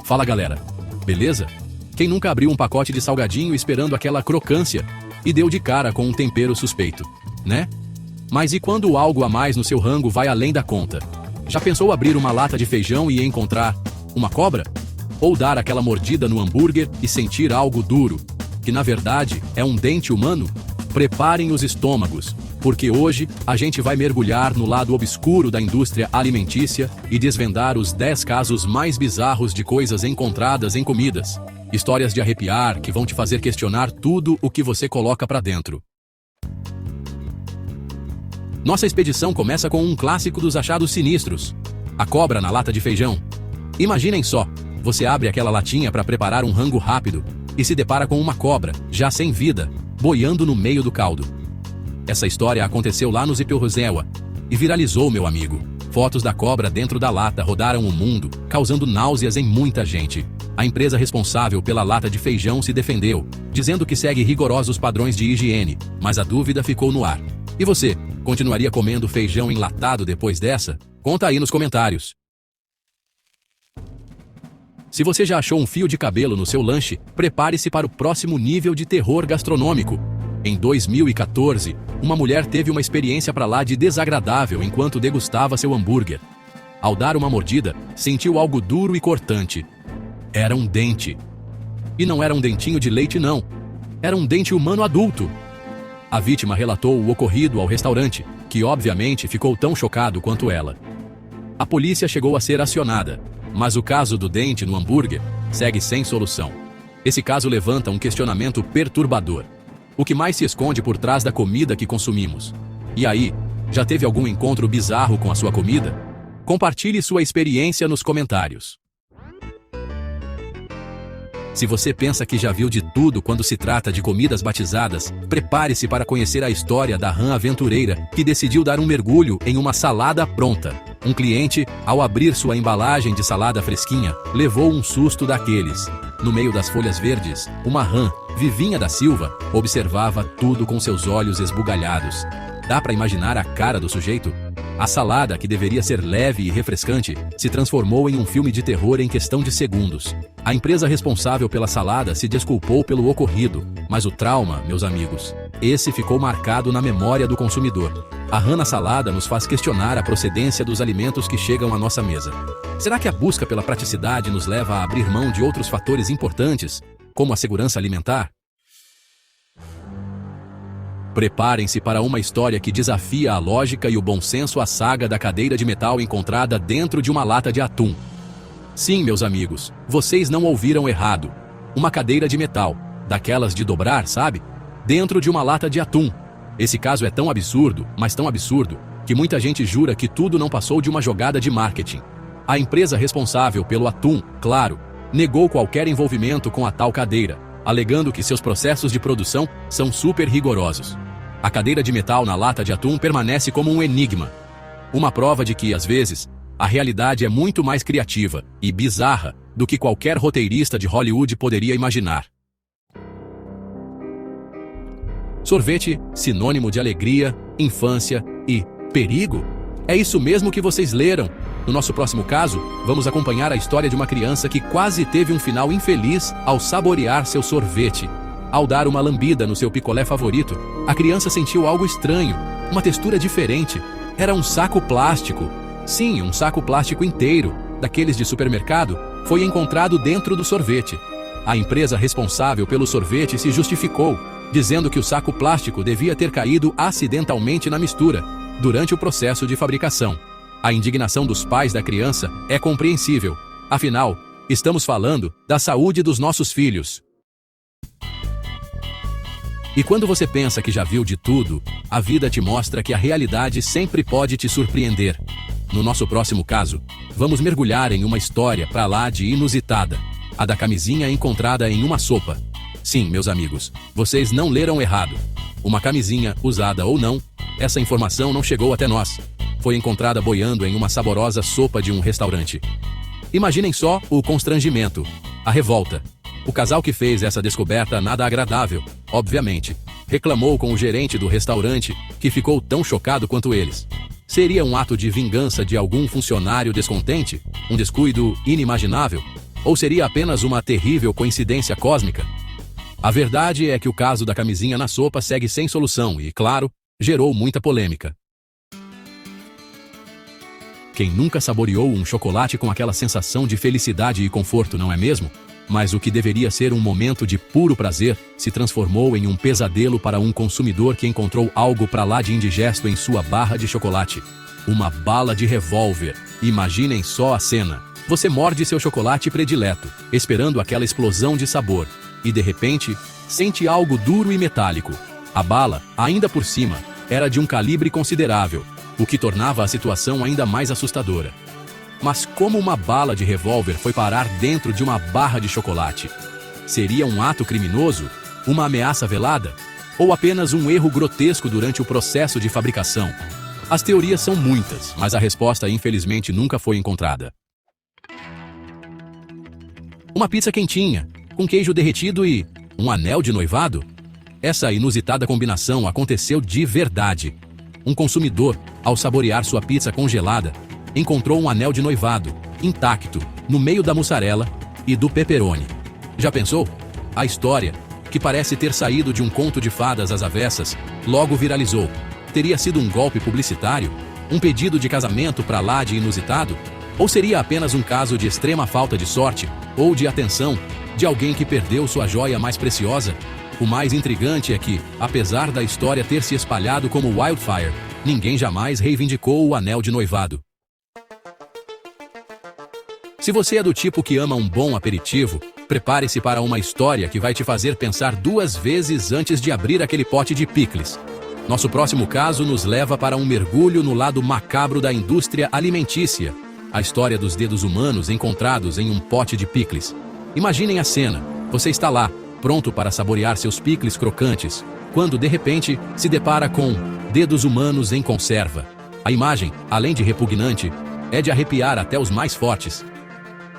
Fala galera, beleza? Quem nunca abriu um pacote de salgadinho esperando aquela crocância e deu de cara com um tempero suspeito, né? Mas e quando algo a mais no seu rango vai além da conta? Já pensou abrir uma lata de feijão e encontrar uma cobra? Ou dar aquela mordida no hambúrguer e sentir algo duro, que na verdade é um dente humano? Preparem os estômagos, porque hoje a gente vai mergulhar no lado obscuro da indústria alimentícia e desvendar os 10 casos mais bizarros de coisas encontradas em comidas. Histórias de arrepiar que vão te fazer questionar tudo o que você coloca pra dentro. Nossa expedição começa com um clássico dos achados sinistros: a cobra na lata de feijão. Imaginem só, você abre aquela latinha para preparar um rango rápido e se depara com uma cobra, já sem vida, boiando no meio do caldo. Essa história aconteceu lá no Zipiorrozewa e viralizou, meu amigo. Fotos da cobra dentro da lata rodaram o mundo, causando náuseas em muita gente. A empresa responsável pela lata de feijão se defendeu, dizendo que segue rigorosos padrões de higiene, mas a dúvida ficou no ar. E você, continuaria comendo feijão enlatado depois dessa? Conta aí nos comentários. Se você já achou um fio de cabelo no seu lanche, prepare-se para o próximo nível de terror gastronômico. Em 2014, uma mulher teve uma experiência pra lá de desagradável enquanto degustava seu hambúrguer. Ao dar uma mordida, sentiu algo duro e cortante. Era um dente. E não era um dentinho de leite não. Era um dente humano adulto. A vítima relatou o ocorrido ao restaurante, que obviamente ficou tão chocado quanto ela. A polícia chegou a ser acionada, mas o caso do dente no hambúrguer segue sem solução. Esse caso levanta um questionamento perturbador. O que mais se esconde por trás da comida que consumimos? E aí, já teve algum encontro bizarro com a sua comida? Compartilhe sua experiência nos comentários. Se você pensa que já viu de tudo quando se trata de comidas batizadas, prepare-se para conhecer a história da rã aventureira que decidiu dar um mergulho em uma salada pronta. Um cliente, ao abrir sua embalagem de salada fresquinha, levou um susto daqueles. No meio das folhas verdes, uma rã, Vivinha da Silva, observava tudo com seus olhos esbugalhados. Dá para imaginar a cara do sujeito? A salada, que deveria ser leve e refrescante, se transformou em um filme de terror em questão de segundos. A empresa responsável pela salada se desculpou pelo ocorrido, mas o trauma, meus amigos, esse ficou marcado na memória do consumidor. A rã na salada nos faz questionar a procedência dos alimentos que chegam à nossa mesa. Será que a busca pela praticidade nos leva a abrir mão de outros fatores importantes, como a segurança alimentar? Preparem-se para uma história que desafia a lógica e o bom senso, a saga da cadeira de metal encontrada dentro de uma lata de atum. Sim, meus amigos, vocês não ouviram errado. Uma cadeira de metal, daquelas de dobrar, sabe? Dentro de uma lata de atum. Esse caso é tão absurdo, mas tão absurdo, que muita gente jura que tudo não passou de uma jogada de marketing. A empresa responsável pelo atum, claro, negou qualquer envolvimento com a tal cadeira, alegando que seus processos de produção são super rigorosos. A cadeira de metal na lata de atum permanece como um enigma. Uma prova de que, às vezes, a realidade é muito mais criativa e bizarra do que qualquer roteirista de Hollywood poderia imaginar. Sorvete, sinônimo de alegria, infância e perigo? É isso mesmo que vocês leram. No nosso próximo caso, vamos acompanhar a história de uma criança que quase teve um final infeliz ao saborear seu sorvete. Ao dar uma lambida no seu picolé favorito, a criança sentiu algo estranho, uma textura diferente. Era um saco plástico. Sim, um saco plástico inteiro, daqueles de supermercado, foi encontrado dentro do sorvete. A empresa responsável pelo sorvete se justificou, dizendo que o saco plástico devia ter caído acidentalmente na mistura, durante o processo de fabricação. A indignação dos pais da criança é compreensível. Afinal, estamos falando da saúde dos nossos filhos. E quando você pensa que já viu de tudo, a vida te mostra que a realidade sempre pode te surpreender. No nosso próximo caso, vamos mergulhar em uma história pra lá de inusitada. A da camisinha encontrada em uma sopa. Sim, meus amigos, vocês não leram errado. Uma camisinha, usada ou não, essa informação não chegou até nós. Foi encontrada boiando em uma saborosa sopa de um restaurante. Imaginem só o constrangimento, a revolta. O casal que fez essa descoberta nada agradável, obviamente, reclamou com o gerente do restaurante, que ficou tão chocado quanto eles. Seria um ato de vingança de algum funcionário descontente? Um descuido inimaginável? Ou seria apenas uma terrível coincidência cósmica? A verdade é que o caso da camisinha na sopa segue sem solução e, claro, gerou muita polêmica. Quem nunca saboreou um chocolate com aquela sensação de felicidade e conforto, não é mesmo? Mas o que deveria ser um momento de puro prazer, se transformou em um pesadelo para um consumidor que encontrou algo pra lá de indigesto em sua barra de chocolate. Uma bala de revólver. Imaginem só a cena. Você morde seu chocolate predileto, esperando aquela explosão de sabor. E de repente, sente algo duro e metálico. A bala, ainda por cima, era de um calibre considerável, o que tornava a situação ainda mais assustadora. Mas como uma bala de revólver foi parar dentro de uma barra de chocolate? Seria um ato criminoso? Uma ameaça velada? Ou apenas um erro grotesco durante o processo de fabricação? As teorias são muitas, mas a resposta infelizmente nunca foi encontrada. Uma pizza quentinha, com queijo derretido e um anel de noivado? Essa inusitada combinação aconteceu de verdade. Um consumidor, ao saborear sua pizza congelada, encontrou um anel de noivado, intacto, no meio da mussarela e do pepperoni. Já pensou? A história, que parece ter saído de um conto de fadas às avessas, logo viralizou. Teria sido um golpe publicitário? Um pedido de casamento pra lá de inusitado? Ou seria apenas um caso de extrema falta de sorte, ou de atenção, de alguém que perdeu sua joia mais preciosa? O mais intrigante é que, apesar da história ter se espalhado como wildfire, ninguém jamais reivindicou o anel de noivado. Se você é do tipo que ama um bom aperitivo, prepare-se para uma história que vai te fazer pensar duas vezes antes de abrir aquele pote de picles. Nosso próximo caso nos leva para um mergulho no lado macabro da indústria alimentícia. A história dos dedos humanos encontrados em um pote de picles. Imaginem a cena. Você está lá, pronto para saborear seus picles crocantes, quando de repente se depara com dedos humanos em conserva. A imagem, além de repugnante, é de arrepiar até os mais fortes.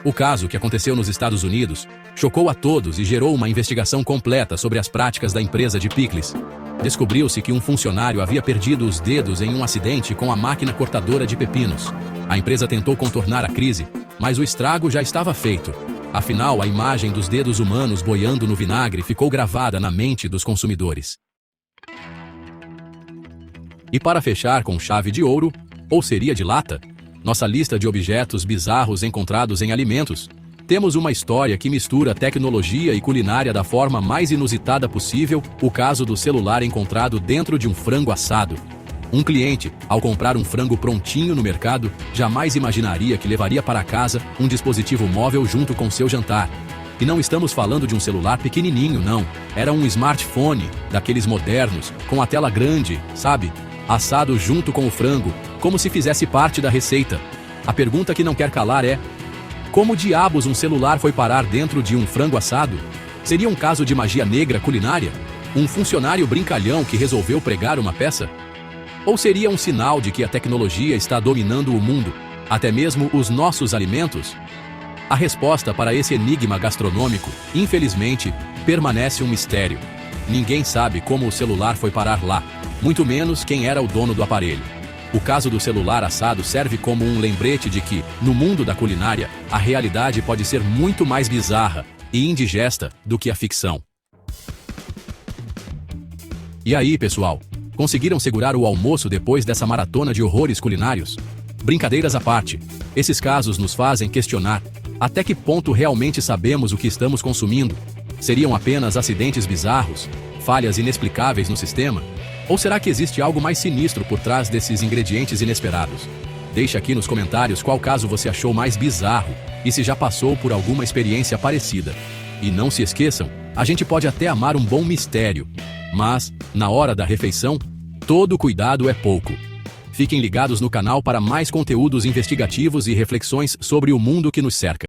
O caso, que aconteceu nos Estados Unidos, chocou a todos e gerou uma investigação completa sobre as práticas da empresa de picles. Descobriu-se que um funcionário havia perdido os dedos em um acidente com a máquina cortadora de pepinos. A empresa tentou contornar a crise, mas o estrago já estava feito. Afinal, a imagem dos dedos humanos boiando no vinagre ficou gravada na mente dos consumidores. E para fechar com chave de ouro, ou seria de lata, nossa lista de objetos bizarros encontrados em alimentos, temos uma história que mistura tecnologia e culinária da forma mais inusitada possível, o caso do celular encontrado dentro de um frango assado. Um cliente, ao comprar um frango prontinho no mercado, jamais imaginaria que levaria para casa um dispositivo móvel junto com seu jantar. E não estamos falando de um celular pequenininho, não. Era um smartphone, daqueles modernos, com a tela grande, sabe? Assado junto com o frango, como se fizesse parte da receita. A pergunta que não quer calar é: como diabos um celular foi parar dentro de um frango assado? Seria um caso de magia negra culinária? Um funcionário brincalhão que resolveu pregar uma peça? Ou seria um sinal de que a tecnologia está dominando o mundo, até mesmo os nossos alimentos? A resposta para esse enigma gastronômico, infelizmente, permanece um mistério. Ninguém sabe como o celular foi parar lá, muito menos quem era o dono do aparelho. O caso do celular assado serve como um lembrete de que, no mundo da culinária, a realidade pode ser muito mais bizarra e indigesta do que a ficção. E aí, pessoal? Conseguiram segurar o almoço depois dessa maratona de horrores culinários? Brincadeiras à parte, esses casos nos fazem questionar até que ponto realmente sabemos o que estamos consumindo. Seriam apenas acidentes bizarros, falhas inexplicáveis no sistema? Ou será que existe algo mais sinistro por trás desses ingredientes inesperados? Deixe aqui nos comentários qual caso você achou mais bizarro e se já passou por alguma experiência parecida. E não se esqueçam, a gente pode até amar um bom mistério, mas, na hora da refeição, todo cuidado é pouco. Fiquem ligados no canal para mais conteúdos investigativos e reflexões sobre o mundo que nos cerca.